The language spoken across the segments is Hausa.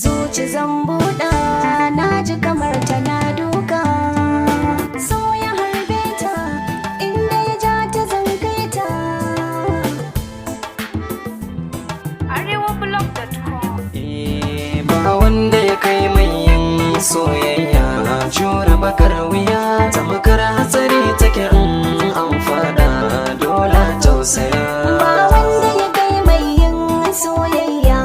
Zuci zan buɗa na ji kamar tana duka, so ya harbe ta inda ya ja ta zangaita. arewablog.com. Ba wanda ya kai mai yin soyayya, jure bakar wuya tamkar hatsari take in an fada dole tausaya. Ba wanda ya kai mai yin soyayya,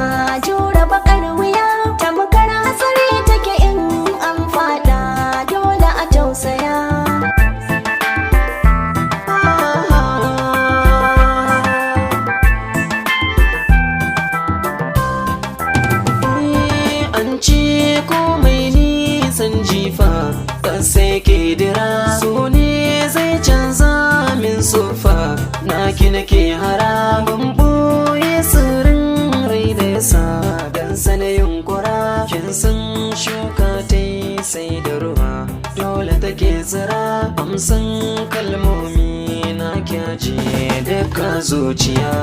jure bakar wuya tamkar hatsari take in an fada dole a tausaya. An ce komai nisan jifa sai ke dira, so ne zai canza min sufa naki nake harabin boye sirrin rai da yasa dan sana yunkura. Kin san shuka ta yi sai da ruwa dole take tsira, amsan kalmomi na kyaji duka zuciya.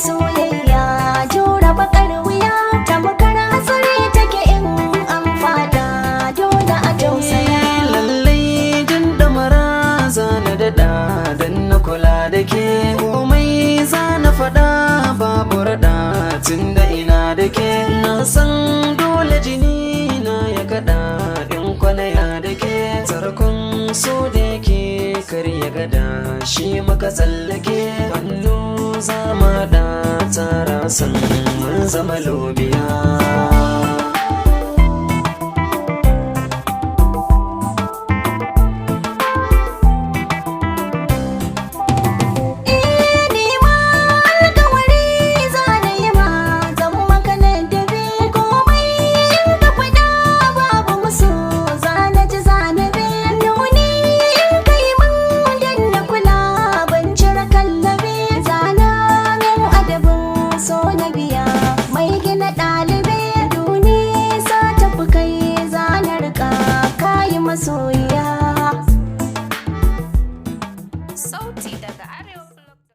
Soyayya jura bakar wuya tamkar hatsari take in an fada dole a tausaya. Lallai dan damara zana daɗa dan na kula da ke, komai zana faɗa babu raɗa tun da ina da ke. Na san dole jini na ya kaɗa in kwanaya da ke, tarkon so da ke karya gada shi maka tsallake. Hannu zama da tara san mun zama lobiya. Soyayya